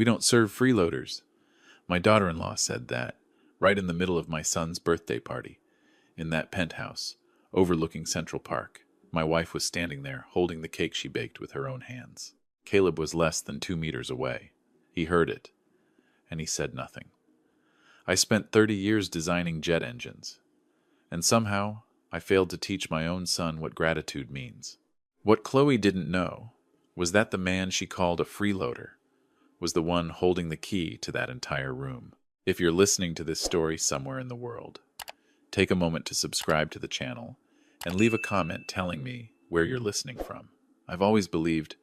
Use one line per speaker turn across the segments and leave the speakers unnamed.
We don't serve freeloaders. My daughter-in-law said that, right in the middle of my son's birthday party, in that penthouse, overlooking Central Park. My wife was standing there, holding the cake she baked with her own hands. Caleb was less than 2 meters away. He heard it, and he said nothing. I spent 30 years designing jet engines, and somehow I failed to teach my own son what gratitude means. What Chloe didn't know was that the man she called a freeloader was the one holding the key to that entire room. If you're listening to this story somewhere in the world, take a moment to subscribe to the channel and leave a comment telling me where you're listening from. I've always believed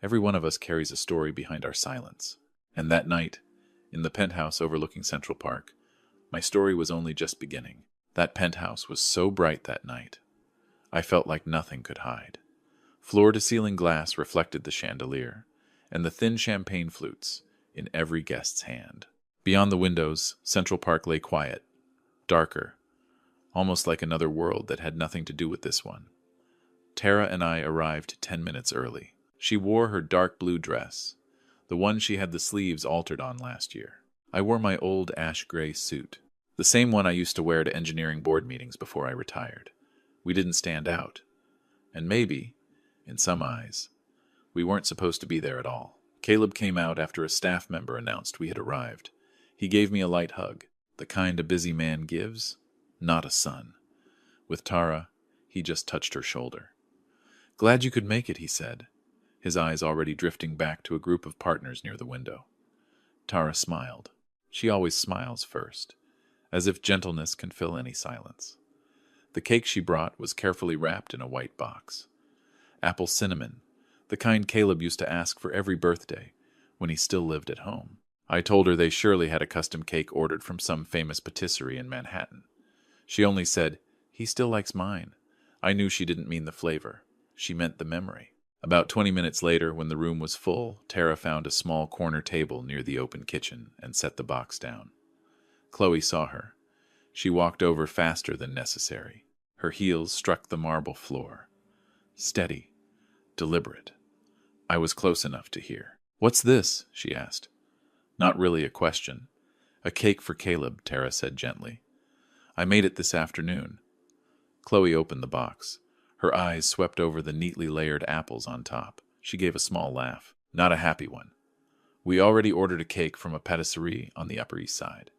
every one of us carries a story behind our silence. And that night, in the penthouse overlooking Central Park, my story was only just beginning. That penthouse was so bright that night, I felt like nothing could hide. Floor-to-ceiling glass reflected the chandelier and the thin champagne flutes in every guest's hand. Beyond the windows, Central Park lay quiet, darker, almost like another world that had nothing to do with this one. Tara and I arrived 10 minutes early. She wore her dark blue dress, the one she had the sleeves altered on last year. I wore my old ash gray suit, the same one I used to wear to engineering board meetings before I retired. We didn't stand out, and maybe, in some eyes, we weren't supposed to be there at all. Caleb came out after a staff member announced we had arrived. He gave me a light hug, the kind a busy man gives, not a son. With Tara, he just touched her shoulder. "Glad you could make it," he said, his eyes already drifting back to a group of partners near the window. Tara smiled. She always smiles first, as if gentleness can fill any silence. The cake she brought was carefully wrapped in a white box. Apple cinnamon, the kind Caleb used to ask for every birthday when he still lived at home. I told her they surely had a custom cake ordered from some famous patisserie in Manhattan. She only said, "He still likes mine." I knew she didn't mean the flavor. She meant the memory. About 20 minutes later, when the room was full, Tara found a small corner table near the open kitchen and set the box down. Chloe saw her. She walked over faster than necessary. Her heels struck the marble floor. Steady, deliberate. I was close enough to hear. "What's this?" she asked. Not really a question. "A cake for Caleb," Tara said gently. "I made it this afternoon." Chloe opened the box. Her eyes swept over the neatly layered apples on top. She gave a small laugh. Not a happy one. "We already ordered a cake from a patisserie on the Upper East Side.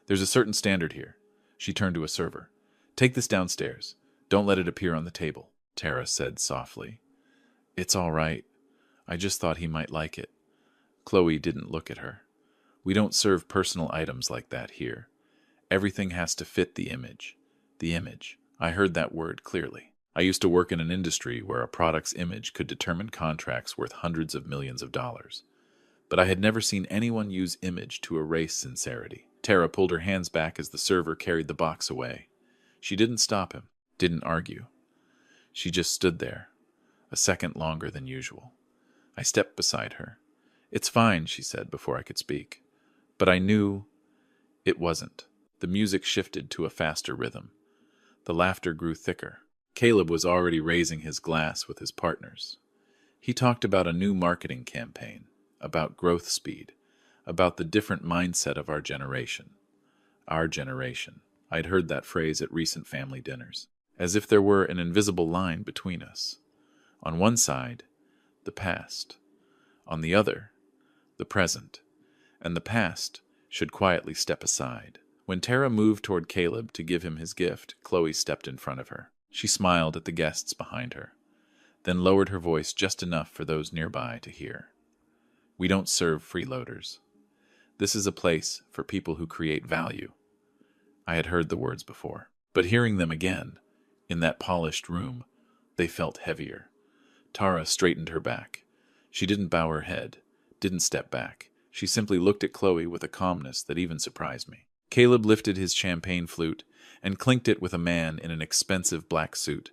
There's a certain standard here." She turned to a server. "Take this downstairs. Don't let it appear on the table," Tara said softly. "It's all right. I just thought he might like it." Chloe didn't look at her. "We don't serve personal items like that here. Everything has to fit the image." The image. I heard that word clearly. I used to work in an industry where a product's image could determine contracts worth hundreds of millions of dollars. But I had never seen anyone use image to erase sincerity. Tara pulled her hands back as the server carried the box away. She didn't stop him, didn't argue. She just stood there, a second longer than usual. I stepped beside her. "It's fine," she said before I could speak. But I knew it wasn't. The music shifted to a faster rhythm. The laughter grew thicker. Caleb was already raising his glass with his partners. He talked about a new marketing campaign, about growth speed, about the different mindset of our generation. Our generation. I'd heard that phrase at recent family dinners, as if there were an invisible line between us. On one side, the past. On the other, the present. And the past should quietly step aside. When Tara moved toward Caleb to give him his gift, Chloe stepped in front of her. She smiled at the guests behind her, then lowered her voice just enough for those nearby to hear. "We don't serve freeloaders. This is a place for people who create value." I had heard the words before, but hearing them again, in that polished room, they felt heavier. Tara straightened her back. She didn't bow her head, didn't step back. She simply looked at Chloe with a calmness that even surprised me. Caleb lifted his champagne flute and clinked it with a man in an expensive black suit.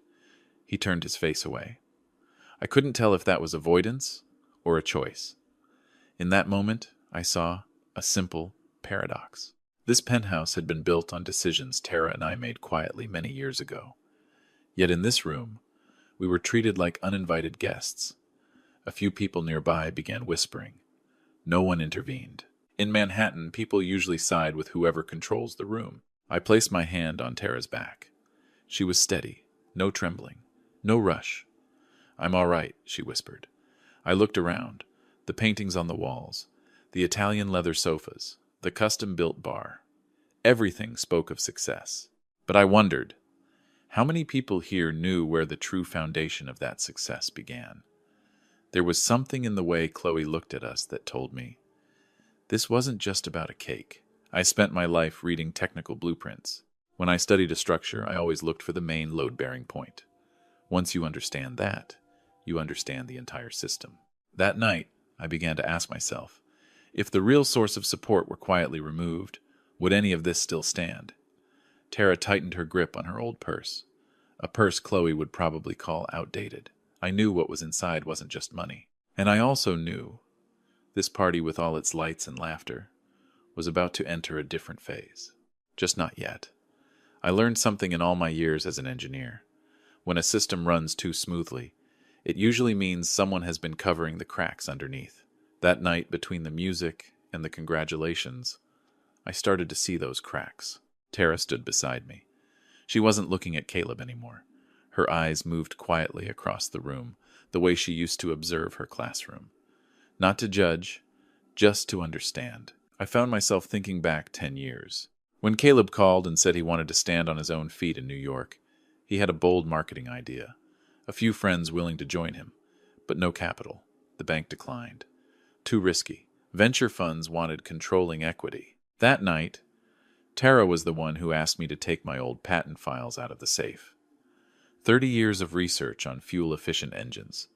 He turned his face away. I couldn't tell if that was avoidance or a choice. In that moment, I saw a simple paradox. This penthouse had been built on decisions Tara and I made quietly many years ago. Yet in this room, we were treated like uninvited guests. A few people nearby began whispering. No one intervened. In Manhattan, people usually side with whoever controls the room. I placed my hand on Tara's back. She was steady, no trembling, no rush. "I'm all right," she whispered. I looked around. The paintings on the walls, the Italian leather sofas, the custom-built bar. Everything spoke of success. But I wondered, how many people here knew where the true foundation of that success began? There was something in the way Chloe looked at us that told me, this wasn't just about a cake. I spent my life reading technical blueprints. When I studied a structure, I always looked for the main load-bearing point. Once you understand that, you understand the entire system. That night, I began to ask myself, if the real source of support were quietly removed, would any of this still stand? Tara tightened her grip on her old purse, a purse Chloe would probably call outdated. I knew what was inside wasn't just money. And I also knew this party, with all its lights and laughter, was about to enter a different phase. Just not yet. I learned something in all my years as an engineer. When a system runs too smoothly, it usually means someone has been covering the cracks underneath. That night, between the music and the congratulations, I started to see those cracks. Tara stood beside me. She wasn't looking at Caleb anymore. Her eyes moved quietly across the room, the way she used to observe her classroom. Not to judge, just to understand. I found myself thinking back 10 years. When Caleb called and said he wanted to stand on his own feet in New York, he had a bold marketing idea. A few friends willing to join him, but no capital. The bank declined. Too risky. Venture funds wanted controlling equity. That night, Tara was the one who asked me to take my old patent files out of the safe. 30 years of research on fuel-efficient engines.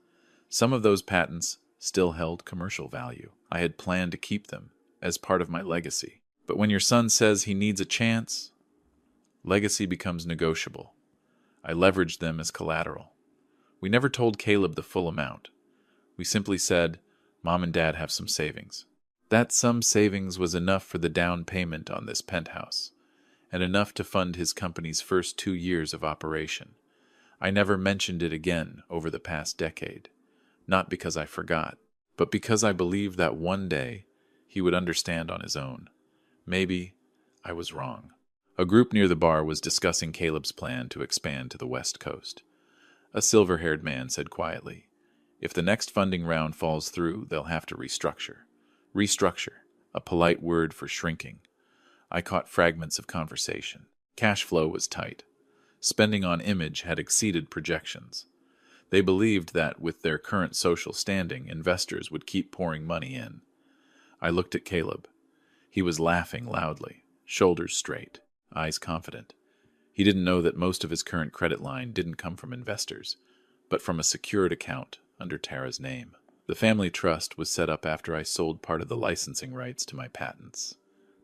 Some of those patents still held commercial value. I had planned to keep them as part of my legacy. But when your son says he needs a chance, legacy becomes negotiable. I leveraged them as collateral. We never told Caleb the full amount. We simply said, Mom and Dad have some savings. That some savings was enough for the down payment on this penthouse, and enough to fund his company's first 2 years of operation. I never mentioned it again over the past decade, not because I forgot, but because I believed that one day he would understand on his own. Maybe I was wrong. A group near the bar was discussing Caleb's plan to expand to the West Coast. A silver-haired man said quietly, if the next funding round falls through, they'll have to restructure. Restructure, a polite word for shrinking. I caught fragments of conversation. Cash flow was tight. Spending on image had exceeded projections. They believed that with their current social standing, investors would keep pouring money in. I looked at Caleb. He was laughing loudly, shoulders straight, eyes confident. He didn't know that most of his current credit line didn't come from investors, but from a secured account under Tara's name. The family trust was set up after I sold part of the licensing rights to my patents.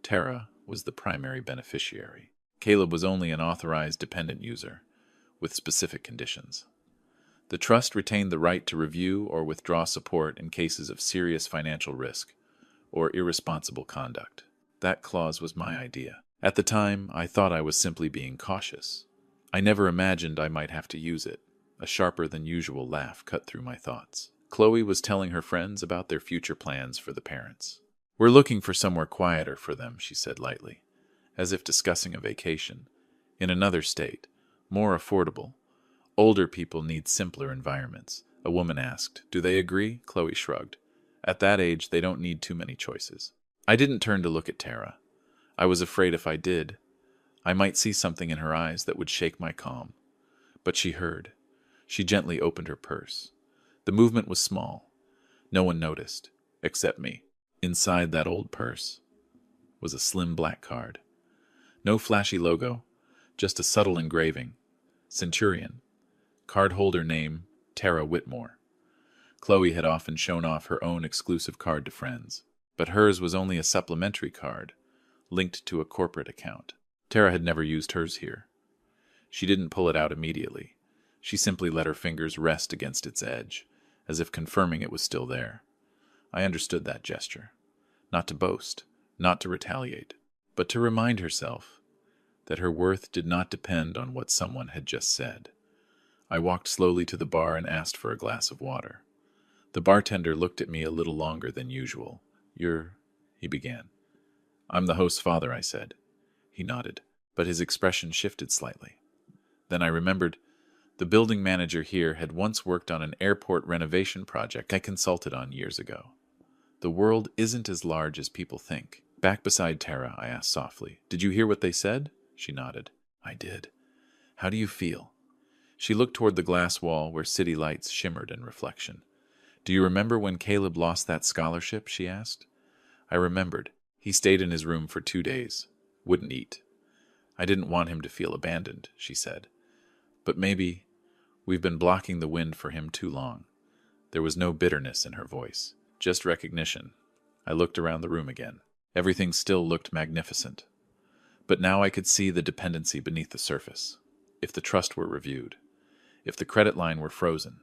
Tara was the primary beneficiary. Caleb was only an authorized dependent user, with specific conditions. The trust retained the right to review or withdraw support in cases of serious financial risk or irresponsible conduct. That clause was my idea. At the time, I thought I was simply being cautious. I never imagined I might have to use it. A sharper-than-usual laugh cut through my thoughts. Chloe was telling her friends about their future plans for the parents. We're looking for somewhere quieter for them, she said lightly, as if discussing a vacation. In another state, more affordable. Older people need simpler environments. A woman asked, do they agree? Chloe shrugged. At that age, they don't need too many choices. I didn't turn to look at Tara. I was afraid if I did, I might see something in her eyes that would shake my calm. But she heard. She gently opened her purse. The movement was small. No one noticed, except me. Inside that old purse was a slim black card. No flashy logo, just a subtle engraving. Centurion. Cardholder name, Tara Whitmore. Chloe had often shown off her own exclusive card to friends, but hers was only a supplementary card, linked to a corporate account. Tara had never used hers here. She didn't pull it out immediately. She simply let her fingers rest against its edge, as if confirming it was still there. I understood that gesture. Not to boast, not to retaliate, but to remind herself that her worth did not depend on what someone had just said. I walked slowly to the bar and asked for a glass of water. The bartender looked at me a little longer than usual. You're... he began. I'm the host's father, I said. He nodded, but his expression shifted slightly. Then I remembered the building manager here had once worked on an airport renovation project I consulted on years ago. The world isn't as large as people think. Back beside Tara, I asked softly, Did you hear what they said? She nodded. I did. How do you feel? She looked toward the glass wall where city lights shimmered in reflection. Do you remember when Caleb lost that scholarship? She asked. I remembered. He stayed in his room for 2 days. Wouldn't eat. I didn't want him to feel abandoned, she said. But maybe we've been blocking the wind for him too long. There was no bitterness in her voice, just recognition. I looked around the room again. Everything still looked magnificent. But now I could see the dependency beneath the surface. If the trust were reviewed, if the credit line were frozen,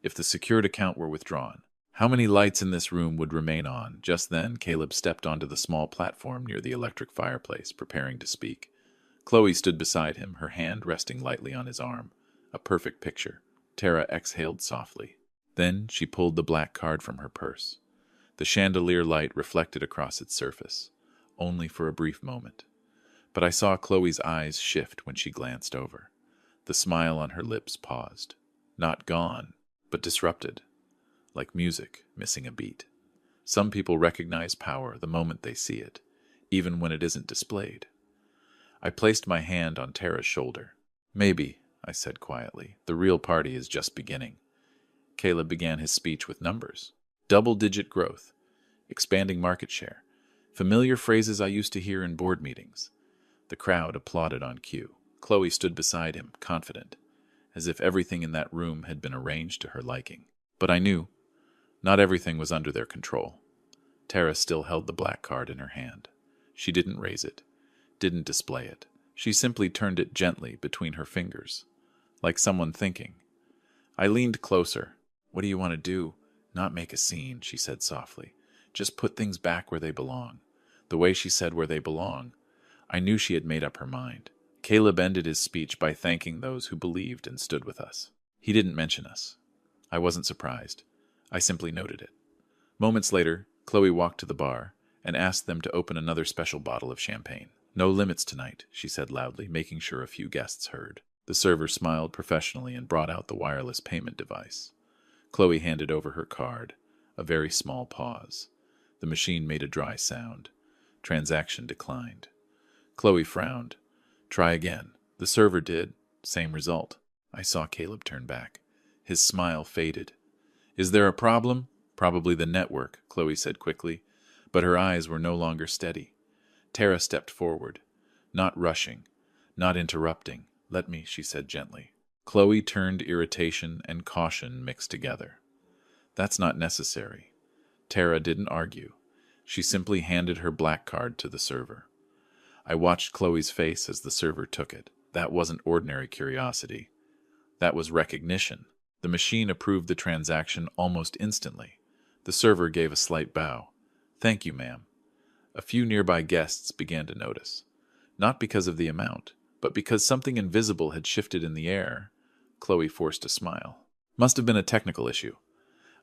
if the secured account were withdrawn, how many lights in this room would remain on? Just then, Caleb stepped onto the small platform near the electric fireplace, preparing to speak. Chloe stood beside him, her hand resting lightly on his arm. A perfect picture. Tara exhaled softly. Then she pulled the black card from her purse. The chandelier light reflected across its surface, only for a brief moment. But I saw Chloe's eyes shift when she glanced over. The smile on her lips paused. Not gone, but disrupted. Like music missing a beat. Some people recognize power the moment they see it, even when it isn't displayed. I placed my hand on Tara's shoulder. Maybe, I said quietly, the real party is just beginning. Caleb began his speech with numbers. Double-digit growth, expanding market share, familiar phrases I used to hear in board meetings. The crowd applauded on cue. Chloe stood beside him, confident, as if everything in that room had been arranged to her liking. But I knew not everything was under their control. Tara still held the black card in her hand. She didn't raise it, didn't display it. She simply turned it gently between her fingers, like someone thinking. I leaned closer. What do you want to do? Not make a scene, she said softly. Just put things back where they belong. The way she said where they belong, I knew she had made up her mind. Caleb ended his speech by thanking those who believed and stood with us. He didn't mention us. I wasn't surprised. I simply noted it. Moments later, Chloe walked to the bar and asked them to open another special bottle of champagne. No limits tonight, she said loudly, making sure a few guests heard. The server smiled professionally and brought out the wireless payment device. Chloe handed over her card. A very small pause. The machine made a dry sound. Transaction declined. Chloe frowned. Try again. The server did. Same result. I saw Caleb turn back. His smile faded. Is there a problem? Probably the network, Chloe said quickly, but her eyes were no longer steady. Tara stepped forward, not rushing, not interrupting. Let me, she said gently. Chloe turned irritation and caution mixed together. That's not necessary. Tara didn't argue. She simply handed her black card to the server. I watched Chloe's face as the server took it. That wasn't ordinary curiosity. That was recognition. The machine approved the transaction almost instantly. The server gave a slight bow. Thank you, ma'am. A few nearby guests began to notice. Not because of the amount, but because something invisible had shifted in the air. Chloe forced a smile. Must have been a technical issue.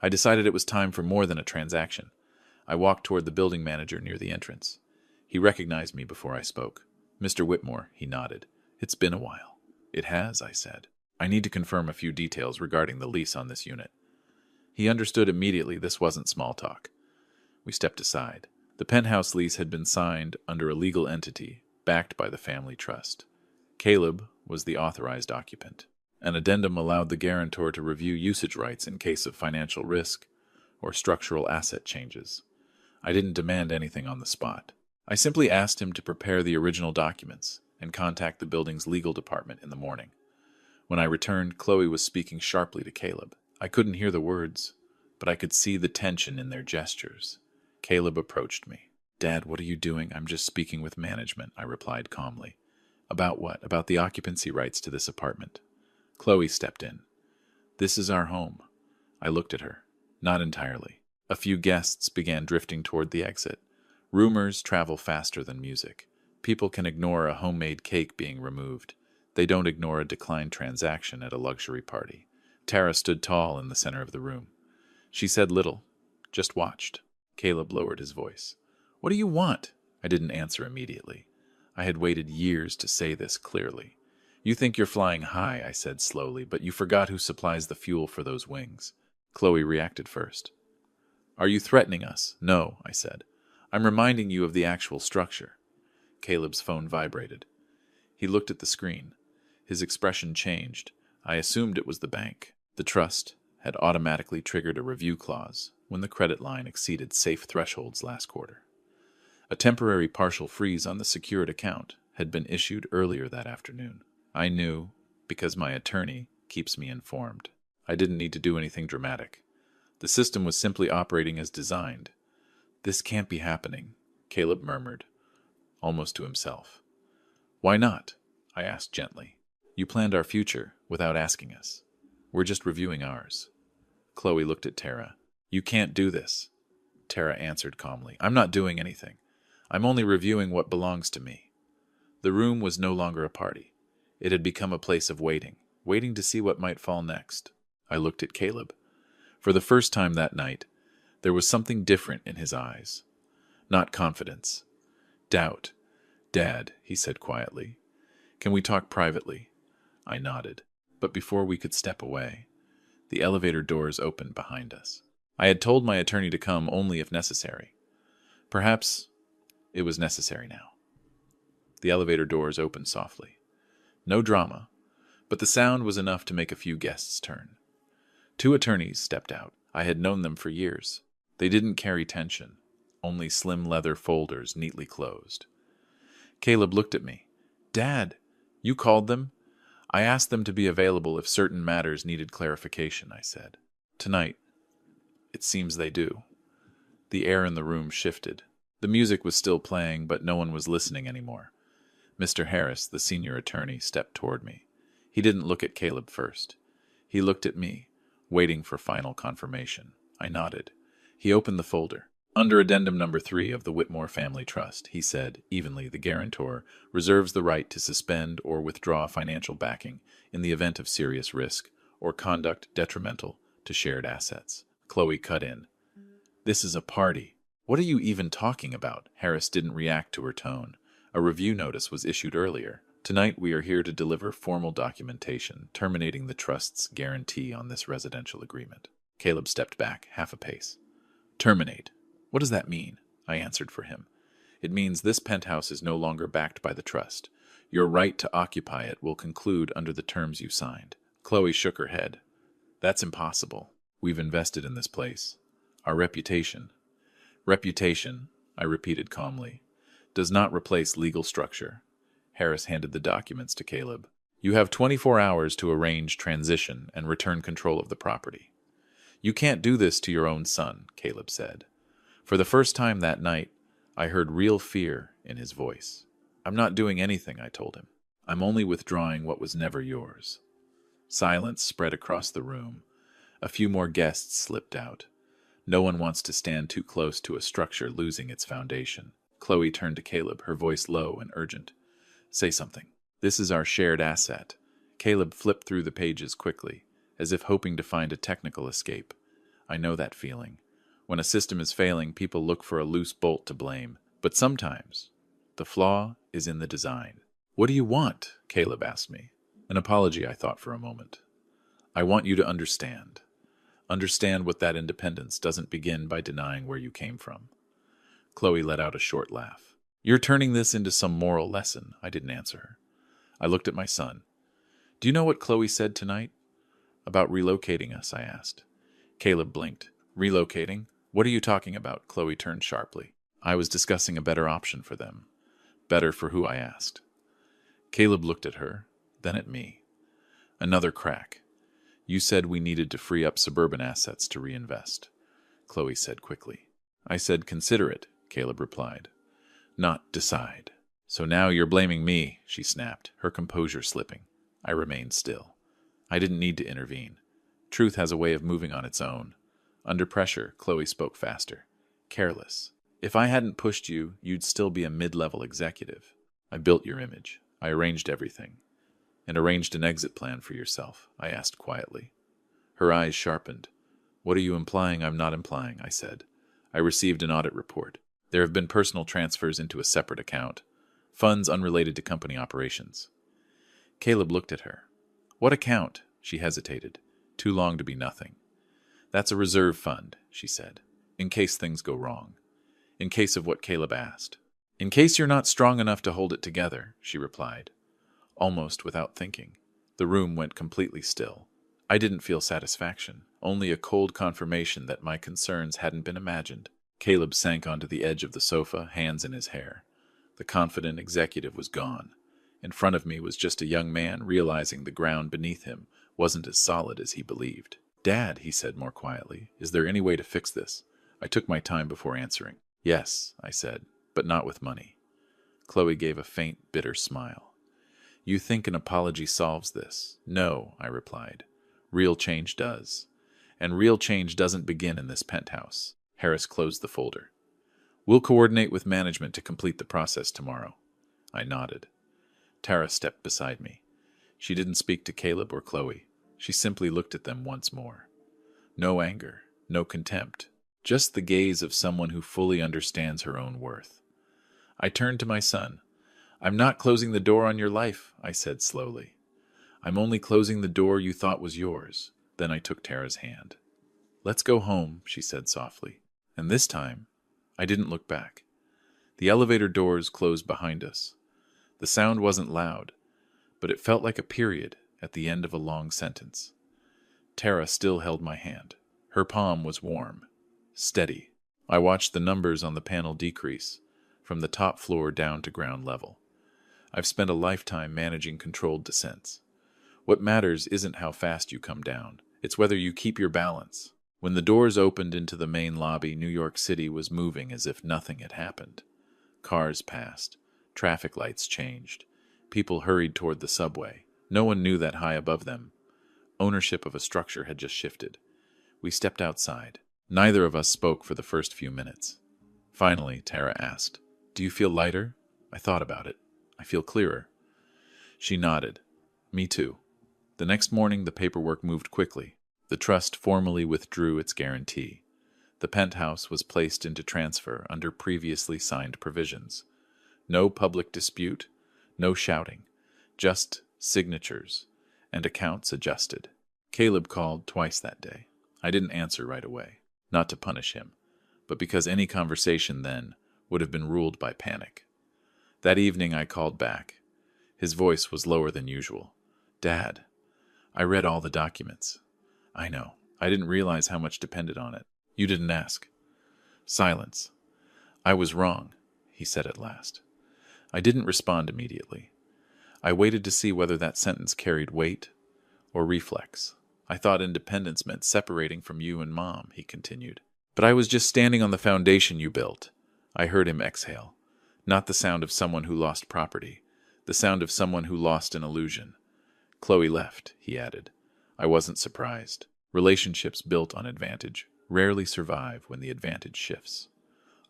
I decided it was time for more than a transaction. I walked toward the building manager near the entrance. He recognized me before I spoke. Mr. Whitmore, he nodded. It's been a while. It has, I said. I need to confirm a few details regarding the lease on this unit. He understood immediately this wasn't small talk. We stepped aside. The Penthouse lease had been signed under a legal entity, backed by the family trust. Caleb was the authorized occupant. An addendum allowed the guarantor to review usage rights in case of financial risk or structural asset changes. I didn't demand anything on the spot. I simply asked him to prepare the original documents and contact the building's legal department in the morning. When I returned, Chloe was speaking sharply to Caleb. I couldn't hear the words, but I could see the tension in their gestures. Caleb approached me. Dad, what are you doing? I'm just speaking with management, I replied calmly. About what? About the occupancy rights to this apartment. Chloe stepped in. This is our home. I looked at her. Not entirely. A few guests began drifting toward the exit. Rumors travel faster than music. People can ignore a homemade cake being removed. They don't ignore a declined transaction at a luxury party. Tara stood tall in the center of the room. She said little, just watched. Caleb lowered his voice. What do you want? I didn't answer immediately. I had waited years to say this clearly. You think you're flying high, I said slowly, but you forgot who supplies the fuel for those wings. Chloe reacted first. Are you threatening us? No, I said. I'm reminding you of the actual structure. Caleb's phone vibrated. He looked at the screen. His expression changed. I assumed it was the bank. The trust had automatically triggered a review clause when the credit line exceeded safe thresholds last quarter. A temporary partial freeze on the secured account had been issued earlier that afternoon. I knew because my attorney keeps me informed. I didn't need to do anything dramatic. The system was simply operating as designed. This can't be happening, Caleb murmured, almost to himself. Why not? I asked gently. You planned our future without asking us. We're just reviewing ours. Chloe looked at Tara. You can't do this. Tara answered calmly. I'm not doing anything. I'm only reviewing what belongs to me. The room was no longer a party. It had become a place of waiting to see what might fall next. I looked at Caleb. For the first time that night, there was something different in his eyes. Not confidence. Doubt. Dad, he said quietly. Can we talk privately? I nodded. But before we could step away, the elevator doors opened behind us. I had told my attorney to come only if necessary. Perhaps it was necessary now. The elevator doors opened softly. No drama, but the sound was enough to make a few guests turn. 2 attorneys stepped out. I had known them for years. They didn't carry tension, only slim leather folders neatly closed. Caleb looked at me. Dad, you called them? I asked them to be available if certain matters needed clarification, I said. Tonight, it seems they do. The air in the room shifted. The music was still playing, but no one was listening anymore. Mr. Harris, the senior attorney, stepped toward me. He didn't look at Caleb first. He looked at me, waiting for final confirmation. I nodded. He opened the folder. Under Addendum Number 3 of the Whitmore Family Trust, he said, evenly, the guarantor reserves the right to suspend or withdraw financial backing in the event of serious risk or conduct detrimental to shared assets. Chloe cut in. This is a party. What are you even talking about? Harris didn't react to her tone. A review notice was issued earlier. Tonight we are here to deliver formal documentation terminating the trust's guarantee on this residential agreement. Caleb stepped back half a pace. Terminate. What does that mean? I answered for him. It means this penthouse is no longer backed by the trust. Your right to occupy it will conclude under the terms you signed. Chloe shook her head. That's impossible. We've invested in this place. Our reputation. Reputation, I repeated calmly, does not replace legal structure. Harris handed the documents to Caleb. You have 24 hours to arrange transition and return control of the property. You can't do this to your own son, Caleb said. For the first time that night, I heard real fear in his voice. I'm not doing anything, I told him. I'm only withdrawing what was never yours. Silence spread across the room. A few more guests slipped out. No one wants to stand too close to a structure losing its foundation. Chloe turned to Caleb, her voice low and urgent. Say something. This is our shared asset. Caleb flipped through the pages quickly, as if hoping to find a technical escape. I know that feeling. When a system is failing, people look for a loose bolt to blame. But sometimes, the flaw is in the design. What do you want? Caleb asked me. An apology, I thought for a moment. I want you to understand. Understand what that independence doesn't begin by denying where you came from. Chloe let out a short laugh. You're turning this into some moral lesson. I didn't answer her. I looked at my son. Do you know what Chloe said tonight? About relocating us, I asked. Caleb blinked. Relocating? What are you talking about? Chloe turned sharply. I was discussing a better option for them. Better for who, I asked. Caleb looked at her, then at me. Another crack. You said we needed to free up suburban assets to reinvest, Chloe said quickly. I said consider it, Caleb replied. Not decide. So now you're blaming me, she snapped, her composure slipping. I remained still. I didn't need to intervene. Truth has a way of moving on its own. Under pressure, Chloe spoke faster. Careless. If I hadn't pushed you, you'd still be a mid-level executive. I built your image. I arranged everything. And arranged an exit plan for yourself, I asked quietly. Her eyes sharpened. What are you implying I'm not implying? I said. I received an audit report. There have been personal transfers into a separate account, funds unrelated to company operations. Caleb looked at her. What account? She hesitated. Too long to be nothing. That's a reserve fund, she said, in case things go wrong. In case of what Caleb asked. In case you're not strong enough to hold it together, she replied, almost without thinking. The room went completely still. I didn't feel satisfaction, only a cold confirmation that my concerns hadn't been imagined. Caleb sank onto the edge of the sofa, hands in his hair. The confident executive was gone. In front of me was just a young man realizing the ground beneath him wasn't as solid as he believed. Dad, he said more quietly, is there any way to fix this? I took my time before answering. Yes, I said, but not with money. Chloe gave a faint, bitter smile. You think an apology solves this? No, I replied. Real change does. And real change doesn't begin in this penthouse. Harris closed the folder. We'll coordinate with management to complete the process tomorrow. I nodded. Tara stepped beside me. She didn't speak to Caleb or Chloe. She simply looked at them once more. No anger, no contempt, just the gaze of someone who fully understands her own worth. I turned to my son. I'm not closing the door on your life, I said slowly. I'm only closing the door you thought was yours. Then I took Tara's hand. Let's go home, she said softly. And this time, I didn't look back. The elevator doors closed behind us. The sound wasn't loud, but it felt like a period at the end of a long sentence. Tara still held my hand. Her palm was warm, steady. I watched the numbers on the panel decrease, from the top floor down to ground level. I've spent a lifetime managing controlled descents. What matters isn't how fast you come down, it's whether you keep your balance. When the doors opened into the main lobby, New York City was moving as if nothing had happened. Cars passed. Traffic lights changed. People hurried toward the subway. No one knew that high above them, ownership of a structure had just shifted. We stepped outside. Neither of us spoke for the first few minutes. Finally, Tara asked, Do you feel lighter? I thought about it. I feel clearer. She nodded. Me too. The next morning, the paperwork moved quickly. The trust formally withdrew its guarantee. The penthouse was placed into transfer under previously signed provisions. No public dispute, no shouting, just signatures, and accounts adjusted. Caleb called twice that day. I didn't answer right away, not to punish him, but because any conversation then would have been ruled by panic. That evening I called back. His voice was lower than usual. Dad, I read all the documents. I know. I didn't realize how much depended on it. You didn't ask. Silence. I was wrong, he said at last. I didn't respond immediately. I waited to see whether that sentence carried weight or reflex. I thought independence meant separating from you and Mom, he continued. But I was just standing on the foundation you built. I heard him exhale. Not the sound of someone who lost property. The sound of someone who lost an illusion. Chloe left, he added. I wasn't surprised. Relationships built on advantage rarely survive when the advantage shifts.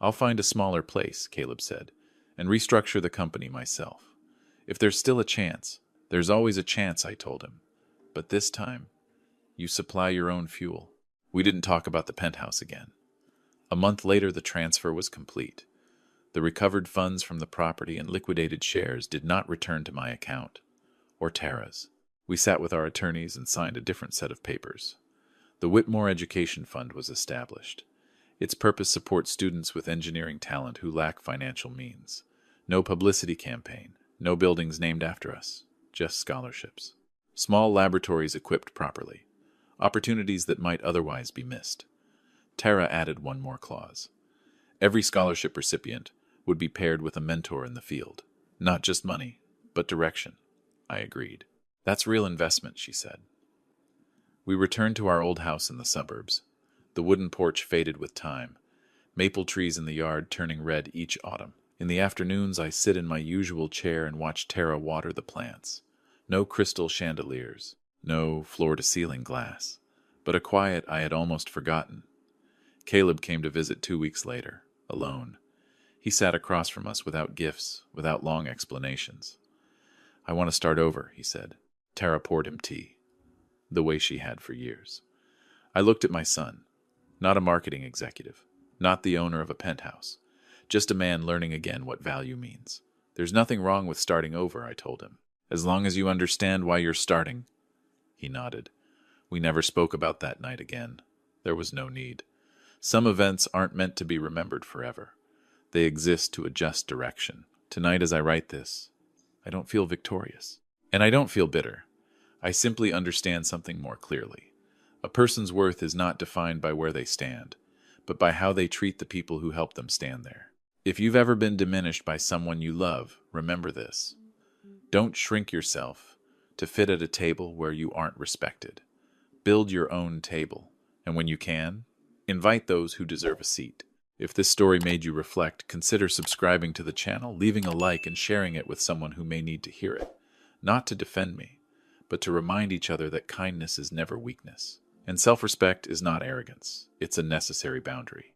I'll find a smaller place, Caleb said, and restructure the company myself. If there's still a chance, there's always a chance, I told him. But this time, you supply your own fuel. We didn't talk about the penthouse again. A month later, the transfer was complete. The recovered funds from the property and liquidated shares did not return to my account, or Tara's. We sat with our attorneys and signed a different set of papers. The Whitmore Education Fund was established. Its purpose supports students with engineering talent who lack financial means. No publicity campaign, no buildings named after us, just scholarships. Small laboratories equipped properly. Opportunities that might otherwise be missed. Tara added one more clause. Every scholarship recipient would be paired with a mentor in the field. Not just money, but direction. I agreed. That's real investment, she said. We returned to our old house in the suburbs. The wooden porch faded with time, maple trees in the yard turning red each autumn. In the afternoons, I sit in my usual chair and watch Tara water the plants. No crystal chandeliers, no floor-to-ceiling glass, but a quiet I had almost forgotten. Caleb came to visit 2 weeks later, alone. He sat across from us without gifts, without long explanations. I want to start over, he said. Tara poured him tea, the way she had for years. I looked at my son, not a marketing executive, not the owner of a penthouse. Just a man learning again what value means. There's nothing wrong with starting over, I told him. As long as you understand why you're starting. He nodded. We never spoke about that night again. There was no need. Some events aren't meant to be remembered forever. They exist to adjust direction. Tonight, as I write this, I don't feel victorious. And I don't feel bitter. I simply understand something more clearly. A person's worth is not defined by where they stand, but by how they treat the people who help them stand there. If you've ever been diminished by someone you love, remember this. Don't shrink yourself to fit at a table where you aren't respected. Build your own table, and when you can, invite those who deserve a seat. If this story made you reflect, consider subscribing to the channel, leaving a like, and sharing it with someone who may need to hear it. Not to defend me, but to remind each other that kindness is never weakness. And self-respect is not arrogance. It's a necessary boundary.